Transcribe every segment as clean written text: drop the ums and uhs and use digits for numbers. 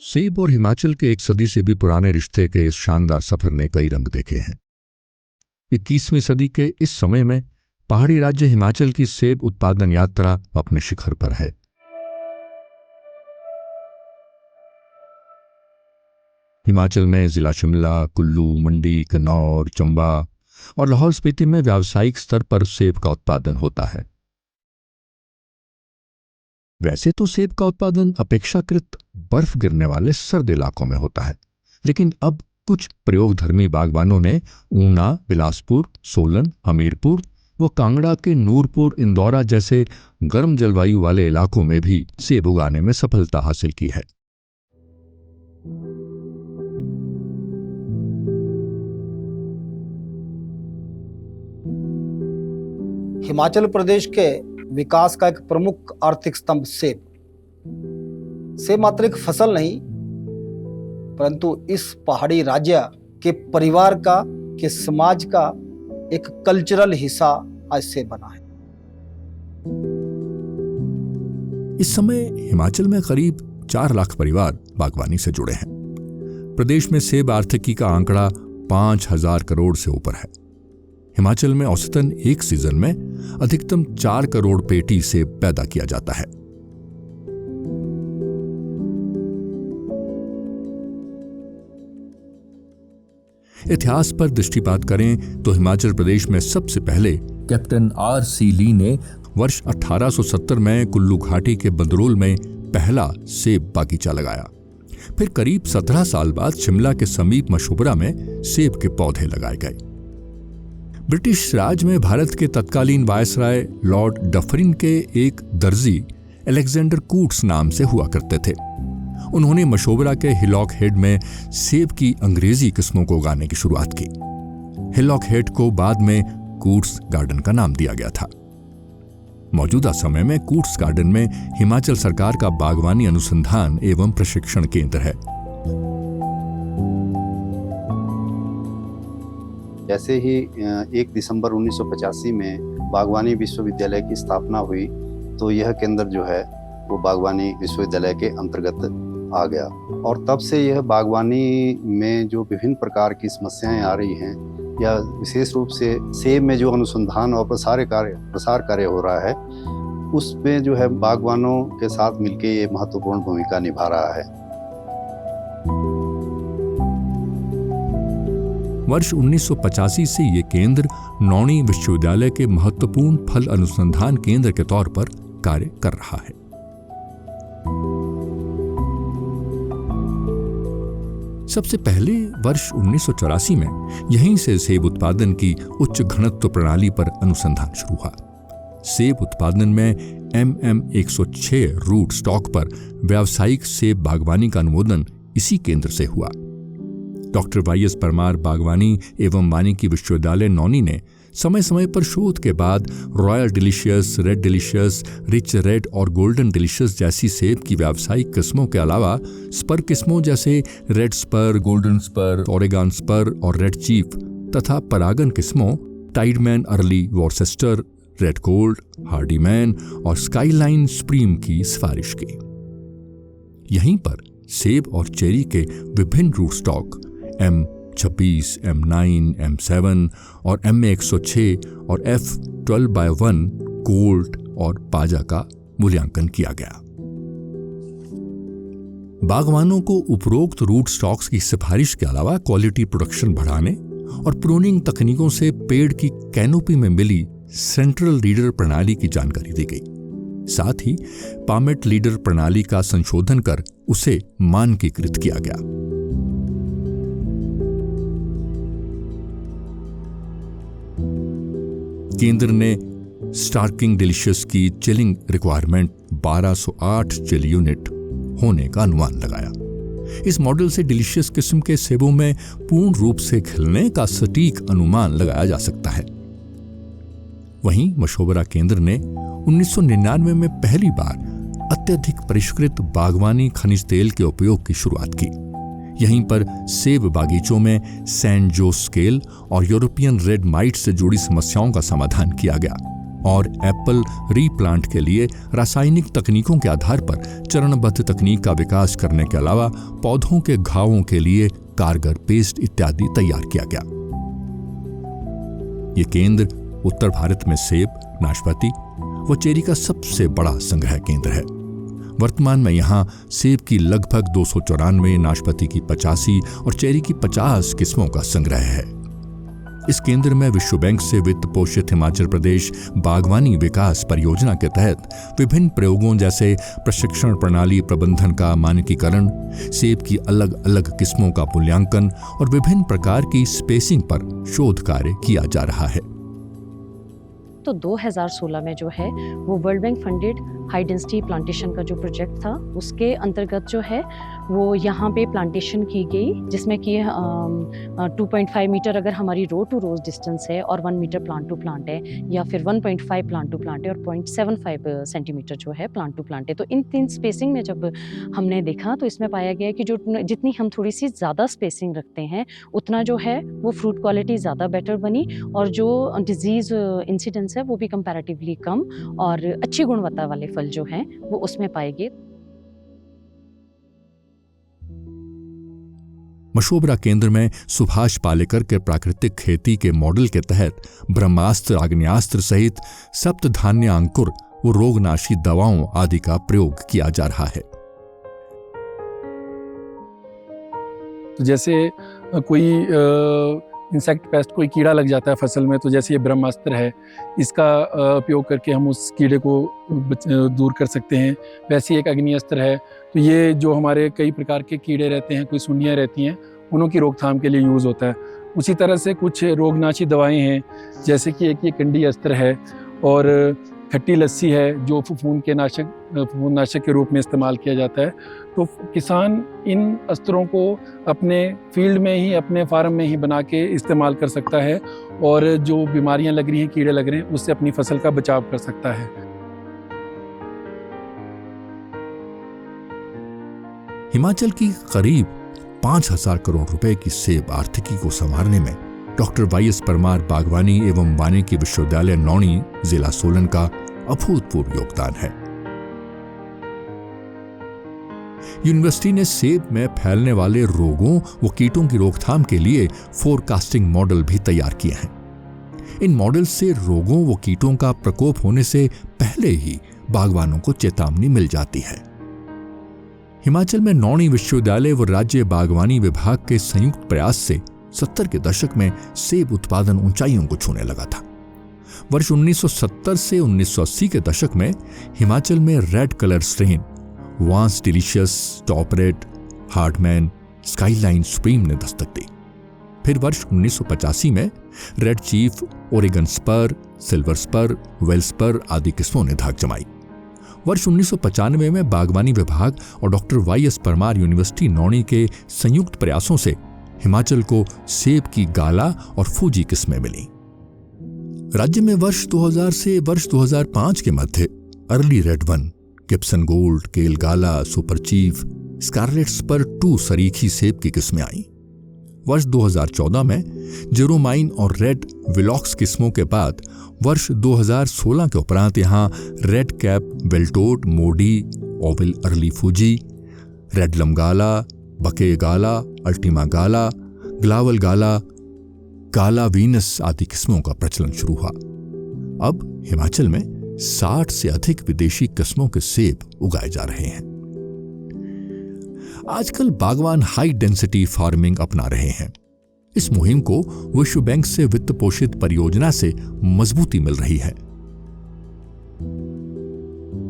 सेब और हिमाचल के एक सदी से भी पुराने रिश्ते के इस शानदार सफर ने कई रंग देखे हैं। 21वीं सदी के इस समय में पहाड़ी राज्य हिमाचल की सेब उत्पादन यात्रा अपने शिखर पर है। हिमाचल में जिला शिमला, कुल्लू, मंडी, किन्नौर, चंबा और लाहौल स्पीति में व्यावसायिक स्तर पर सेब का उत्पादन होता है। वैसे तो सेब का उत्पादन अपेक्षाकृत बर्फ गिरने वाले सर्द इलाकों में होता है, लेकिन अब कुछ प्रयोगधर्मी बागवानों ने ऊना, बिलासपुर, सोलन, हमीरपुर व कांगड़ा के नूरपुर, इंदौरा जैसे गर्म जलवायु वाले इलाकों में भी सेब उगाने में सफलता हासिल की है। हिमाचल प्रदेश के विकास का एक प्रमुख आर्थिक स्तंभ सेब मात्र एक फसल नहीं, परंतु इस पहाड़ी राज्य के परिवार का, के समाज का एक कल्चरल हिस्सा आज सेब बना है। इस समय हिमाचल में करीब 4 लाख परिवार बागवानी से जुड़े हैं। प्रदेश में सेब आर्थिकी का आंकड़ा 5,000 करोड़ से ऊपर है। हिमाचल में औसतन एक सीजन में अधिकतम 4 करोड़ पेटी सेब पैदा किया जाता है। इतिहास पर दृष्टिपात करें तो हिमाचल प्रदेश में सबसे पहले कैप्टन R.C. ली ने वर्ष 1870 में कुल्लू घाटी के बंदरोल में पहला सेब बागीचा लगाया। फिर करीब 17 साल बाद शिमला के समीप मशोबरा में सेब के पौधे लगाए गए। ब्रिटिश राज में भारत के तत्कालीन वायसराय लॉर्ड डफरिन के एक दर्जी अलेक्जेंडर कूट्स नाम से हुआ करते थे। उन्होंने मशोबरा के हिलॉक हेड में सेब की अंग्रेजी किस्मों को उगाने की शुरुआत की। हिलॉक हेड को बाद में कूट्स गार्डन का नाम दिया गया था। मौजूदा समय में कूट्स गार्डन में हिमाचल सरकार का बागवानी अनुसंधान एवं प्रशिक्षण केंद्र है। जैसे ही 1 दिसंबर 1985 में बागवानी विश्वविद्यालय की स्थापना हुई तो यह केंद्र जो है वो बागवानी विश्वविद्यालय के अंतर्गत आ गया, और तब से यह बागवानी में जो विभिन्न प्रकार की समस्याएं आ रही हैं या विशेष रूप से सेब में जो अनुसंधान और प्रसार कार्य हो रहा है, उसमें जो है बागवानों के साथ मिलकर ये महत्वपूर्ण भूमिका निभा रहा है। वर्ष 1985 से ये केंद्र नौणी विश्वविद्यालय के महत्वपूर्ण फल अनुसंधान केंद्र के तौर पर कार्य कर रहा है। सबसे पहले वर्ष 1984 में यहीं से सेब उत्पादन की उच्च घनत्व प्रणाली पर अनुसंधान शुरू हुआ। सेब उत्पादन में MM106 रूट स्टॉक पर व्यावसायिक सेब बागवानी का अनुमोदन इसी केंद्र से हुआ। डॉक्टर YS परमार बागवानी एवं वानिकी विश्वविद्यालय नौनी ने समय समय पर शोध के बाद royal delicious, red delicious, rich red और गोल्डन डिलीशियस जैसी सेब की व्यावसायिक किस्मों के अलावा स्पर किस्मों जैसे red spur, golden spur, Oregon spur और रेड चीफ तथा परागन किस्मों Tydeman early, Worcester, red gold, Hardiman और स्काईलाइन स्प्रीम की सिफारिश की। यहीं पर सेब और चेरी के विभिन्न root stock M26, M9, M7 और MA106 और F12/1 गोल्ड और पाजा का मूल्यांकन किया गया। बागवानों को उपरोक्त रूट स्टॉक्स की सिफारिश के अलावा क्वालिटी प्रोडक्शन बढ़ाने और प्रूनिंग तकनीकों से पेड़ की कैनोपी में मिली सेंट्रल लीडर प्रणाली की जानकारी दी गई। साथ ही पामेट लीडर प्रणाली का संशोधन कर उसे मानकीकृत किया गया। केंद्र ने स्टार्किंग डिलीशियस की चिलिंग रिक्वायरमेंट 1208 चिल यूनिट होने का अनुमान लगाया। इस मॉडल से डिलीशियस किस्म के सेबों में पूर्ण रूप से खिलने का सटीक अनुमान लगाया जा सकता है। वहीं मशोबरा केंद्र ने 1999 में पहली बार अत्यधिक परिष्कृत बागवानी खनिज तेल के उपयोग की शुरुआत की। यहीं पर सेब बागीचों में सैन जोस स्केल और यूरोपियन रेड माइट से जुड़ी समस्याओं का समाधान किया गया। और एप्पल रीप्लांट के लिए रासायनिक तकनीकों के आधार पर चरणबद्ध तकनीक का विकास करने के अलावा पौधों के घावों के लिए कारगर पेस्ट इत्यादि तैयार किया गया। ये केंद्र उत्तर भारत में सेब, नाशपाती व चेरी का सबसे बड़ा संग्रह केंद्र है। वर्तमान में यहाँ सेब की लगभग 294, नाशपाती की 85 और चेरी की 50 किस्मों का संग्रह है। इस केंद्र में विश्व बैंक से वित्त पोषित हिमाचल प्रदेश बागवानी विकास परियोजना के तहत विभिन्न प्रयोगों जैसे प्रशिक्षण प्रणाली प्रबंधन का मानकीकरण, सेब की अलग अलग किस्मों का मूल्यांकन और विभिन्न प्रकार की स्पेसिंग पर शोध कार्य किया जा रहा है। तो 2016 में जो है वो world bank funded high density plantation का जो प्रोजेक्ट था उसके अंतर्गत जो है वो यहाँ पे प्लांटेशन की गई, जिसमें कि 2.5 मीटर अगर हमारी रो टू रोज डिस्टेंस है और 1 मीटर प्लांट टू प्लांट है, या फिर 1.5 प्लांट टू प्लांट है और 0.75 सेंटीमीटर जो है प्लांट टू प्लांट है। तो इन 3 स्पेसिंग में जब हमने देखा तो इसमें पाया गया कि जो जितनी हम थोड़ी सी ज़्यादा स्पेसिंग रखते हैं उतना जो है वो फ्रूट क्वालिटी ज़्यादा बेटर बनी और जो डिजीज़ इंसिडेंस है वो भी कंपैरेटिवली कम और अच्छी गुणवत्ता वाले फल जो हैं वो उसमें पाएंगे। मशोबरा केंद्र में सुभाष पालेकर के प्राकृतिक खेती के मॉडल के तहत ब्रह्मास्त्र, आग्नेयास्त्र सहित सप्तधान्य अंकुर व रोगनाशी दवाओं आदि का प्रयोग किया जा रहा है। तो जैसे कोई इंसेक्ट पेस्ट, कोई कीड़ा लग जाता है फसल में, तो जैसे ये ब्रह्मास्त्र है, इसका उपयोग करके हम उस कीड़े को दूर कर सकते हैं। वैसे एक अग्निअस्त्र है, तो ये जो हमारे कई प्रकार के कीड़े रहते हैं, कोई सुंडियाँ रहती हैं, उन्हों की रोकथाम के लिए यूज़ होता है। उसी तरह से कुछ रोगनाशी दवाएं हैं, जैसे कि एक ये कंडी अस्त्र है और खट्टी लस्सी है जो फफूंदनाशक के रूप में इस्तेमाल किया जाता है। तो किसान इन अस्त्रों को अपने फील्ड में ही, अपने फार्म में ही बना के इस्तेमाल कर सकता है और जो बीमारियां लग रही हैं, कीड़े लग रहे हैं, उससे अपनी फसल का बचाव कर सकता है। हिमाचल की करीब 5,000 करोड़ रुपए की सेब आर्थिकी को संवारने में डॉक्टर वाईएस परमार बागवानी एवं वानिकी विश्वविद्यालय नौणी, जिला सोलन का अभूतपूर्व योगदान है। यूनिवर्सिटी ने सेब में फैलने वाले रोगों व कीटों की रोकथाम के लिए फोरकास्टिंग मॉडल भी तैयार किए हैं। इन मॉडल से रोगों व कीटों का प्रकोप होने से पहले ही बागवानों को चेतावनी मिल जाती है। हिमाचल में नौणी विश्वविद्यालय व राज्य बागवानी विभाग के संयुक्त प्रयास से 70 के दशक में सेब उत्पादन ऊंचाइयों को छूने लगा था। वर्ष 1970 से 1980 के दशक में हिमाचल में red colour strain Vance Delicious, Top Red, Hardeman, Skyline Supreme ने दस्तक दी। फिर वर्ष 1985 में Red Chief, Oregon Spur, Silver Spur, Well Spur आदि किस्मों ने धाक जमाई। वर्ष 1995 में बागवानी विभाग और doctor YS Parmar University Nauni के संयुक्त प्रयासों से हिमाचल को सेब की गाला और फूजी किस्में मिली। राज्य में वर्ष 2000 से वर्ष 2005 के मध्य अर्ली रेड 1, गिब्सन गोल्ड, केल गाला, सुपर चीफ, स्कारलेट स्पर 2 सरीखी सेब की किस्में आईं। वर्ष 2014 में जेरोमाइन और रेड विलॉक्स किस्मों के बाद वर्ष 2016 के उपरांत यहां रेड कैप, बेल्टोट, मोडी, ओविल अर्ली फूजी, रेड लमगाला, बके गाला, अल्टीमा गाला, ग्लावल गाला, काला वीनस आदि किस्मों का प्रचलन शुरू हुआ। अब हिमाचल में 60 से अधिक विदेशी किस्मों के सेब उगाए जा रहे हैं। आजकल बागवान हाई डेंसिटी फार्मिंग अपना रहे हैं। इस मुहिम को विश्व बैंक से वित्त पोषित परियोजना से मजबूती मिल रही है।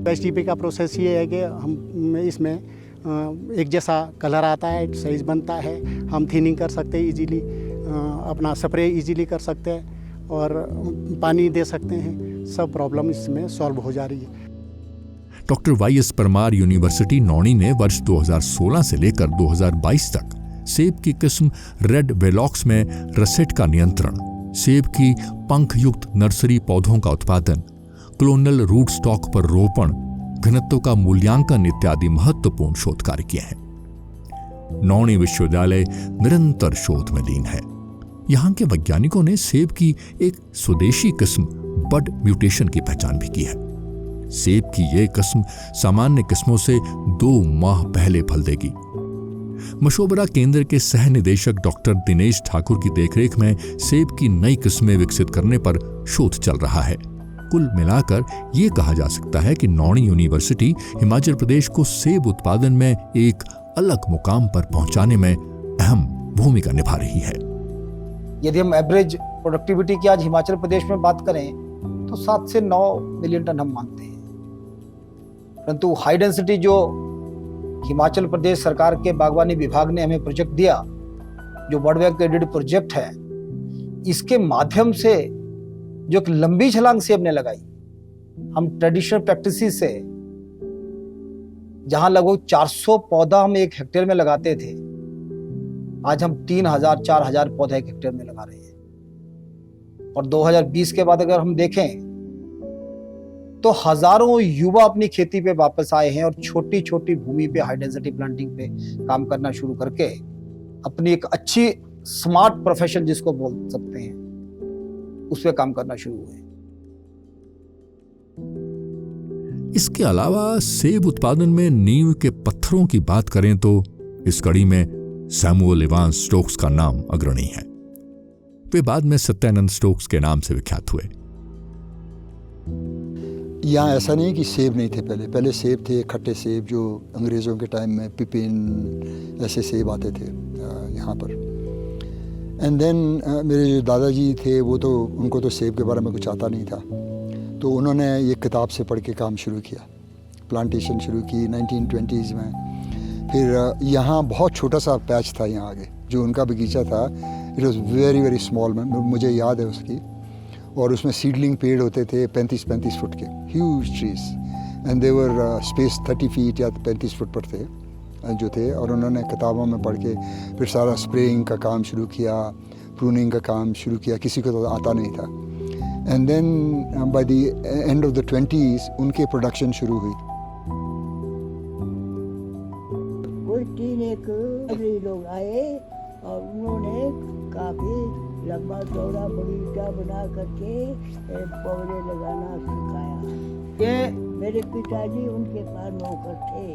एसटीपी का प्रोसेस ये है कि हम इसमें एक जैसा कलर आता है, साइज बनता है, हम थिनिंग कर सकते हैं इजीली, अपना स्प्रे इजीली कर सकते हैं और पानी दे सकते हैं। सब प्रॉब्लम इसमें सॉल्व हो जा रही है। Doctor YS Parmar University Nauni ने वर्ष 2016 से लेकर 2022 तक सेब की किस्म रेड वेलॉक्स में रसेट का नियंत्रण, सेब की पंख युक्त नर्सरी पौधों का उत्पादन, क्लोनल रूट स्टॉक पर रोपण, घनत्व का मूल्यांकन इत्यादि महत्वपूर्ण शोध कार्य किए हैं। नौणी विश्वविद्यालय निरंतर शोध में लीन है। यहाँ के वैज्ञानिकों ने सेब की एक स्वदेशी किस्म बड म्यूटेशन की पहचान भी की है। सेब की यह किस्म सामान्य किस्मों से 2 माह पहले फल देगी। मशोबरा केंद्र के सह निदेशक डॉक्टर दिनेश ठाकुर की देखरेख में सेब की नई किस्में विकसित करने पर शोध चल रहा है। कुल मिलाकर यह कहा जा सकता है कि नौणी यूनिवर्सिटी हिमाचल प्रदेश को सेब उत्पादन में एक अलग मुकाम पर पहुंचाने में अहम भूमिका निभा रही है। यदि हम एवरेज प्रोडक्टिविटी की आज हिमाचल प्रदेश में बात करें तो 7 से 9 मिलियन टन हम मानते हैं, परंतु हाई डेंसिटी जो हिमाचल प्रदेश सरकार के बागवानी विभाग ने हमें प्रोजेक्ट दिया, जो वर्ल्ड बैंक एडेड प्रोजेक्ट है, इसके माध्यम से जो एक लंबी छलांग सेब ने लगाई। हम ट्रेडिशनल प्रैक्टिस से जहां लगभग 400 पौधा हम 1 हेक्टेयर में लगाते थे, आज हम 3000-4000 पौधे 1 हेक्टेयर में लगा रहे हैं। और 2020 के बाद अगर हम देखें तो हजारों युवा अपनी खेती पे वापस आए हैं और छोटी छोटी भूमि पे हाई डेंसिटी प्लांटिंग पे काम करना शुरू करके अपनी एक अच्छी स्मार्ट प्रोफेशन जिसको बोल सकते हैं उस पे काम करना शुरू हुए। इसके अलावा सेब उत्पादन में नींव के पत्थरों की बात करें तो इस कड़ी में सैमुअल इवांस स्टोक्स का नाम अग्रणी है। वे बाद में सत्यानंद स्टोक्स के नाम से विख्यात हुए। यहाँ ऐसा नहीं कि सेब नहीं थे, पहले सेब थे, खट्टे सेब जो अंग्रेज़ों के टाइम में पिपिन ऐसे सेब आते थे यहाँ पर। एंड देन मेरे जो दादाजी थे वो तो उनको तो सेब के बारे में कुछ आता नहीं था, तो उन्होंने ये किताब से पढ़ के काम शुरू किया, प्लांटेशन शुरू की 1920s में। फिर यहाँ बहुत छोटा सा पैच था यहाँ आगे जो उनका बगीचा था, it was very very small, मुझे याद है उसकी, और उसमें सीडलिंग पेड़ होते थे 35-35 फुट के, huge trees, and they were space 30 feet या 35 फुट पर थे जो थे। और उन्होंने किताबों में पढ़ के फिर सारा स्प्रेइंग का काम शुरू किया, प्रूनिंग का काम शुरू किया, किसी को तो आता नहीं था। And then by the end of the 20s उनके प्रोडक्शन शुरू हुई। कोई 3 लोग आए और उन्होंने काफ़ी लंबा चौड़ा बगीचा बना करके पौधे लगाना सिखाया। ये मेरे पिताजी उनके पास नौकर थे।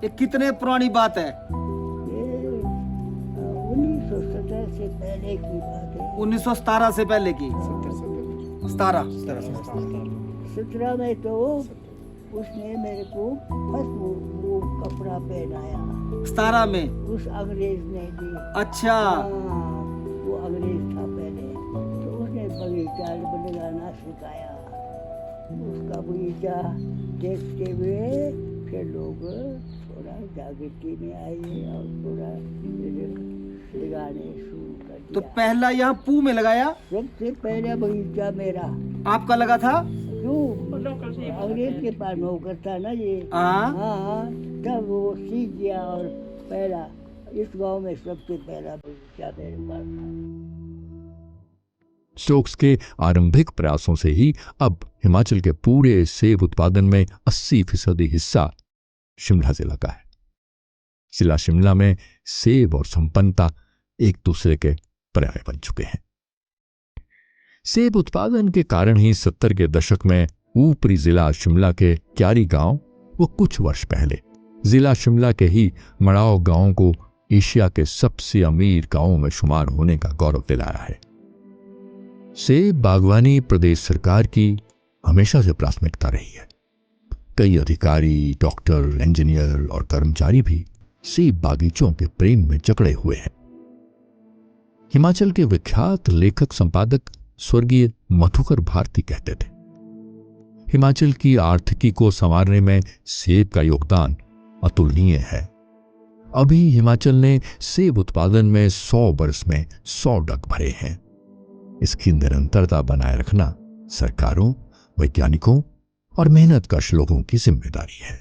ये कितने पुरानी बात है? ये 1917 से पहले की बात है। 1917 से पहले की? 17 में तो उसने मेरे को फर्स्ट वो कपड़ा पहनाया। 17 में? उस अंग्रेज ने भी। अच्छा। वो अंग्रेज था पहले, तो उसने बगीचा लगाना सिखाया। उसका बगीचा देखते हुए फिर लोग थोड़ा जागृति में आए और थोड़ा लगाने शुरू कर दिया। तो पहला यहाँ पू में लगाया? सबसे पहला बगीचा मेरा। आपका लगा था? अंग्रेज के पास नौकर था ना ये। हाँ, तब वो सीख गया और पहला इस गांव में सबसे पहला बगीचा मेरे पास था। स्टोक्स के आरंभिक प्रयासों से ही अब हिमाचल के पूरे सेब उत्पादन में 80% हिस्सा शिमला जिला का है। जिला शिमला में सेब और संपन्नता एक दूसरे के पर्याय बन चुके हैं। सेब उत्पादन के कारण ही 70 के दशक में ऊपरी जिला शिमला के क्यारी गांव वो कुछ वर्ष पहले जिला शिमला के ही मड़ाव गांव को एशिया के सबसे अमीर गांवों में शुमार होने का गौरव दिलाया है। सेब बागवानी प्रदेश सरकार की हमेशा से प्राथमिकता रही है। कई अधिकारी, डॉक्टर, इंजीनियर और कर्मचारी भी सेब बागीचों के प्रेम में जकड़े हुए हैं। हिमाचल के विख्यात लेखक संपादक स्वर्गीय मधुकर भारती कहते थे, हिमाचल की आर्थिकी को संवारने में सेब का योगदान अतुलनीय है। अभी हिमाचल ने सेब उत्पादन में 100 वर्ष में 100 डग भरे हैं। इसकी निरंतरता बनाए रखना सरकारों, वैज्ञानिकों और मेहनतकश लोगों की जिम्मेदारी है।